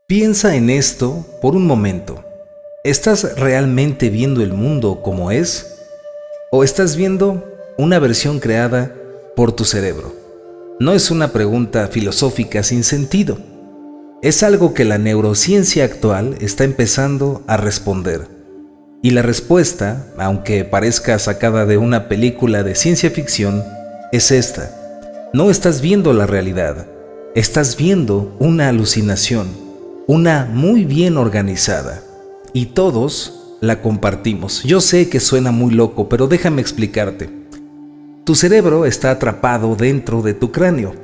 Piensa en esto por un momento. ¿Estás realmente viendo el mundo como es? ¿O estás viendo una versión creada por tu cerebro? No es una pregunta filosófica sin sentido. Es algo que la neurociencia actual está empezando a responder. Y la respuesta, aunque parezca sacada de una película de ciencia ficción, es esta. No estás viendo la realidad, estás viendo una alucinación, una muy bien organizada. Y todos la compartimos. Yo sé que suena muy loco, pero déjame explicarte. Tu cerebro está atrapado dentro de tu cráneo.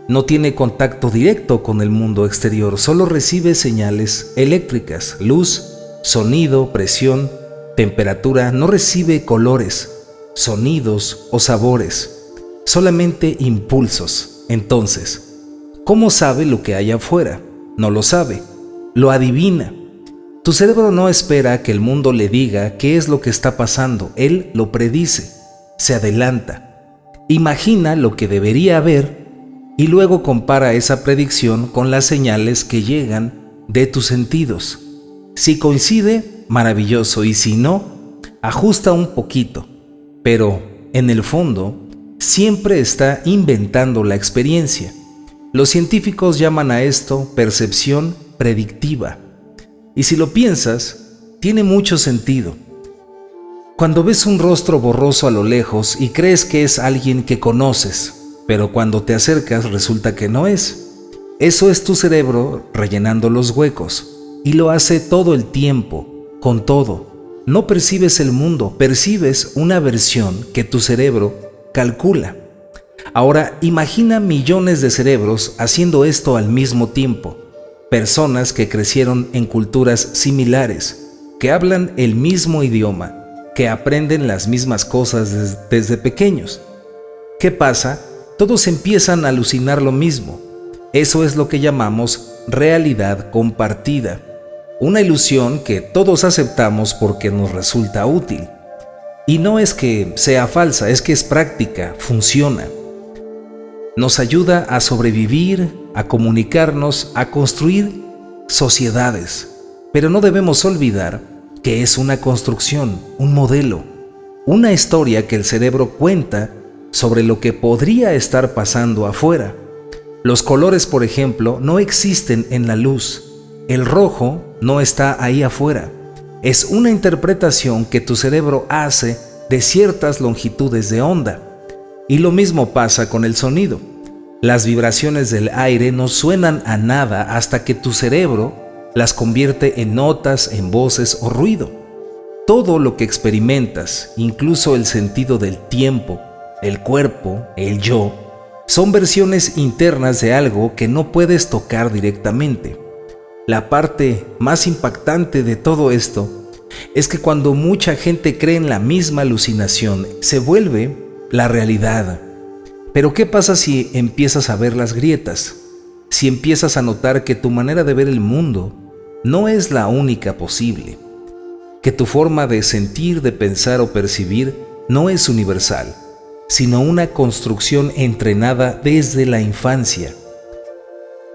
No tiene contacto directo con el mundo exterior, solo recibe señales eléctricas, luz, sonido, presión, temperatura. No recibe colores, sonidos o sabores, solamente impulsos. Entonces, ¿cómo sabe lo que hay afuera? No lo sabe, lo adivina. Tu cerebro no espera que el mundo le diga qué es lo que está pasando, él lo predice, se adelanta, imagina lo que debería haber y luego compara esa predicción con las señales que llegan de tus sentidos. Si coincide, maravilloso, y si no, ajusta un poquito, pero en el fondo siempre está inventando la experiencia. Los científicos llaman a esto percepción predictiva. Y si lo piensas, tiene mucho sentido. Cuando ves un rostro borroso a lo lejos y crees que es alguien que conoces, pero cuando te acercas resulta que no es. Eso es tu cerebro rellenando los huecos, y lo hace todo el tiempo, con todo. No percibes el mundo, percibes una versión que tu cerebro calcula. Ahora, imagina millones de cerebros haciendo esto al mismo tiempo. Personas que crecieron en culturas similares, que hablan el mismo idioma, que aprenden las mismas cosas desde pequeños. ¿Qué pasa? Todos empiezan a alucinar lo mismo. Eso es lo que llamamos realidad compartida. Una ilusión que todos aceptamos porque nos resulta útil. Y no es que sea falsa, es que es práctica, funciona. Nos ayuda a sobrevivir, a comunicarnos, a construir sociedades. Pero no debemos olvidar que es una construcción, un modelo, una historia que el cerebro cuenta sobre lo que podría estar pasando afuera. Los colores, por ejemplo, no existen en la luz. El rojo no está ahí afuera. Es una interpretación que tu cerebro hace de ciertas longitudes de onda. Y lo mismo pasa con el sonido. Las vibraciones del aire no suenan a nada hasta que tu cerebro las convierte en notas, en voces o ruido. Todo lo que experimentas, incluso el sentido del tiempo, el cuerpo, el yo, son versiones internas de algo que no puedes tocar directamente. La parte más impactante de todo esto es que cuando mucha gente cree en la misma alucinación, se vuelve la realidad. Pero ¿qué pasa si empiezas a ver las grietas? Si empiezas a notar que tu manera de ver el mundo no es la única posible, que tu forma de sentir, de pensar o percibir no es universal, sino una construcción entrenada desde la infancia.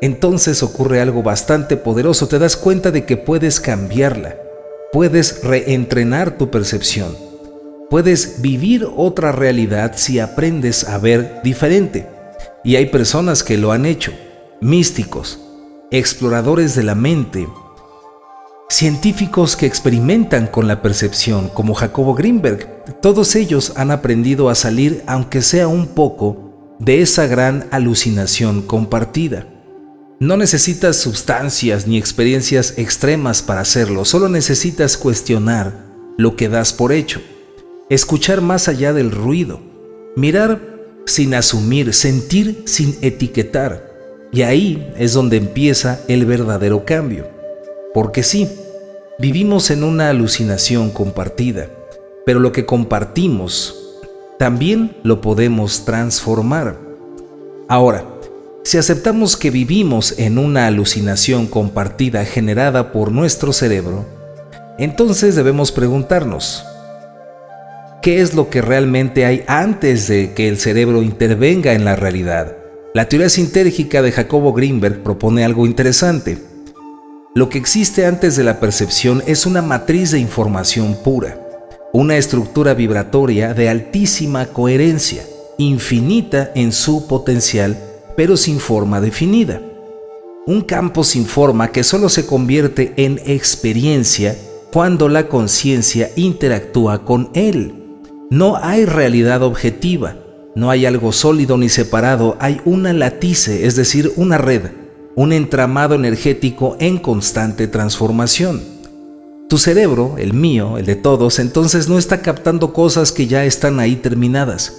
Entonces ocurre algo bastante poderoso, te das cuenta de que puedes cambiarla, puedes reentrenar tu percepción. Puedes vivir otra realidad si aprendes a ver diferente. Y hay personas que lo han hecho, místicos, exploradores de la mente, científicos que experimentan con la percepción, como Jacobo Greenberg. Todos ellos han aprendido a salir, aunque sea un poco, de esa gran alucinación compartida. No necesitas sustancias ni experiencias extremas para hacerlo, solo necesitas cuestionar lo que das por hecho. Escuchar más allá del ruido, mirar sin asumir, sentir sin etiquetar. Y ahí es donde empieza el verdadero cambio. Porque sí, vivimos en una alucinación compartida, pero lo que compartimos también lo podemos transformar. Ahora, si aceptamos que vivimos en una alucinación compartida generada por nuestro cerebro, entonces debemos preguntarnos, ¿qué es lo que realmente hay antes de que el cerebro intervenga en la realidad? La teoría sintérgica de Jacobo Greenberg propone algo interesante. Lo que existe antes de la percepción es una matriz de información pura, una estructura vibratoria de altísima coherencia, infinita en su potencial, pero sin forma definida. Un campo sin forma que solo se convierte en experiencia cuando la conciencia interactúa con él. No hay realidad objetiva, no hay algo sólido ni separado, hay una latice, es decir, una red, un entramado energético en constante transformación. Tu cerebro, el mío, el de todos, entonces no está captando cosas que ya están ahí terminadas.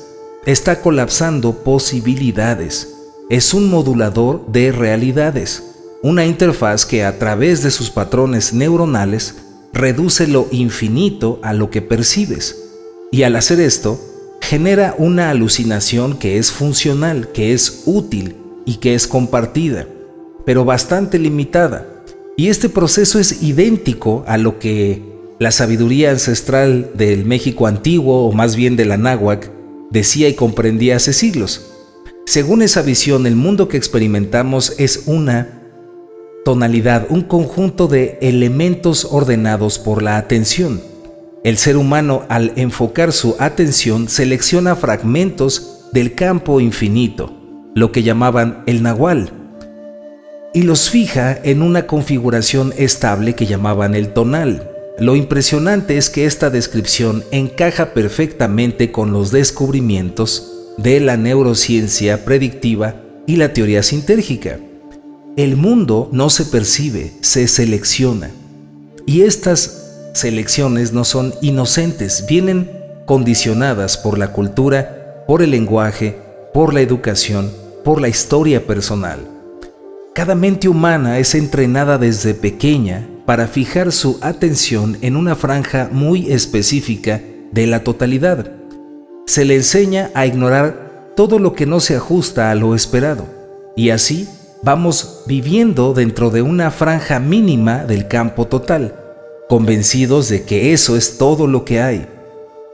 Está colapsando posibilidades. Es un modulador de realidades, una interfaz que a través de sus patrones neuronales reduce lo infinito a lo que percibes. Y al hacer esto, genera una alucinación que es funcional, que es útil y que es compartida, pero bastante limitada. Y este proceso es idéntico a lo que la sabiduría ancestral del México antiguo, o más bien de la náhuatl, decía y comprendía hace siglos. Según esa visión, el mundo que experimentamos es una tonalidad, un conjunto de elementos ordenados por la atención. El ser humano, al enfocar su atención, selecciona fragmentos del campo infinito, lo que llamaban el nahual, y los fija en una configuración estable que llamaban el tonal. Lo impresionante es que esta descripción encaja perfectamente con los descubrimientos de la neurociencia predictiva y la teoría sintérgica. El mundo no se percibe, se selecciona. Y estas selecciones no son inocentes, vienen condicionadas por la cultura, por el lenguaje, por la educación, por la historia personal. Cada mente humana es entrenada desde pequeña para fijar su atención en una franja muy específica de la totalidad. Se le enseña a ignorar todo lo que no se ajusta a lo esperado, y así vamos viviendo dentro de una franja mínima del campo total, convencidos de que eso es todo lo que hay.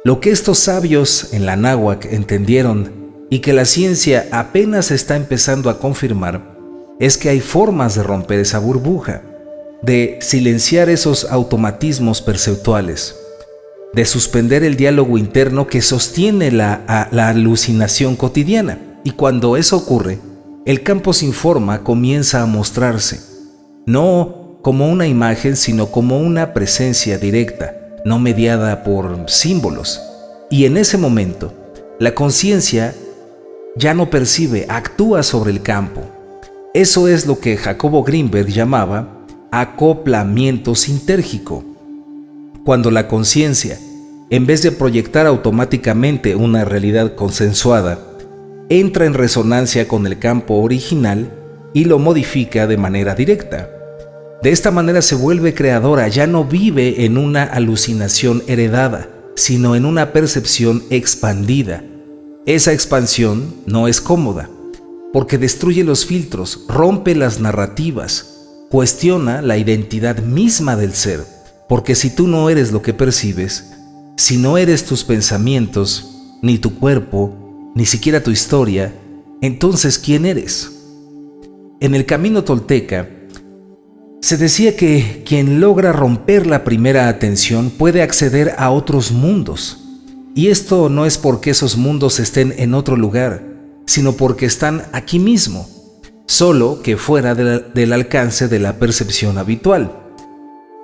Lo que estos sabios en la náhuatl entendieron y que la ciencia apenas está empezando a confirmar es que hay formas de romper esa burbuja, de silenciar esos automatismos perceptuales, de suspender el diálogo interno que sostiene la alucinación cotidiana. Y cuando eso ocurre, el campo sin forma comienza a mostrarse, no como una imagen, sino como una presencia directa, no mediada por símbolos. Y en ese momento, la conciencia ya no percibe, actúa sobre el campo. Eso es lo que Jacobo Greenberg llamaba acoplamiento sintérgico. Cuando la conciencia, en vez de proyectar automáticamente una realidad consensuada, entra en resonancia con el campo original y lo modifica de manera directa. De esta manera se vuelve creadora, ya no vive en una alucinación heredada, sino en una percepción expandida. Esa expansión no es cómoda, porque destruye los filtros, rompe las narrativas, cuestiona la identidad misma del ser, porque si tú no eres lo que percibes, si no eres tus pensamientos, ni tu cuerpo, ni siquiera tu historia, entonces ¿quién eres? En el camino tolteca, se decía que quien logra romper la primera atención puede acceder a otros mundos. Y esto no es porque esos mundos estén en otro lugar, sino porque están aquí mismo, solo que fuera del alcance de la percepción habitual.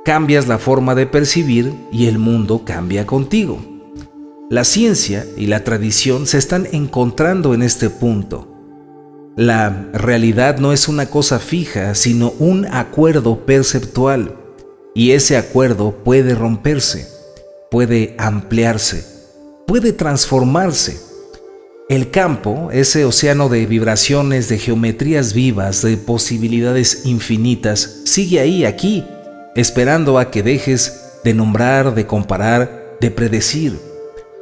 Cambias la forma de percibir y el mundo cambia contigo. La ciencia y la tradición se están encontrando en este punto. La realidad no es una cosa fija, sino un acuerdo perceptual, y ese acuerdo puede romperse, puede ampliarse, puede transformarse. El campo, ese océano de vibraciones, de geometrías vivas, de posibilidades infinitas, sigue ahí, aquí, esperando a que dejes de nombrar, de comparar, de predecir.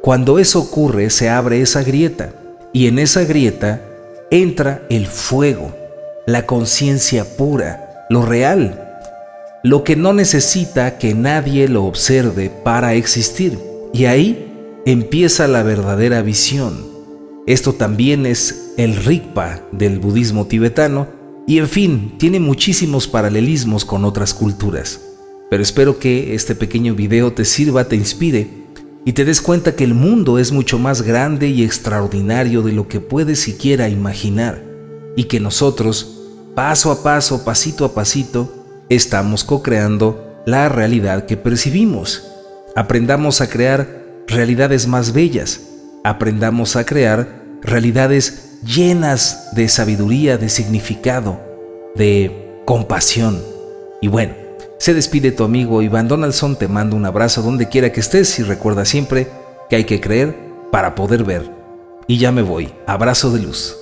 Cuando eso ocurre, se abre esa grieta, y en esa grieta entra el fuego, la conciencia pura, lo real, lo que no necesita que nadie lo observe para existir. Y ahí empieza la verdadera visión. Esto también es el Rigpa del budismo tibetano, Y en fin, tiene muchísimos paralelismos con otras culturas. Pero espero que este pequeño video te sirva, te inspire y te des cuenta que el mundo es mucho más grande y extraordinario de lo que puedes siquiera imaginar, y que nosotros, paso a paso, pasito a pasito, estamos co-creando la realidad que percibimos. Aprendamos a crear realidades más bellas, aprendamos a crear realidades llenas de sabiduría, de significado, de compasión. Y bueno, se despide tu amigo Iván Donaldson, te mando un abrazo donde quiera que estés y recuerda siempre que hay que creer para poder ver. Y ya me voy, abrazo de luz.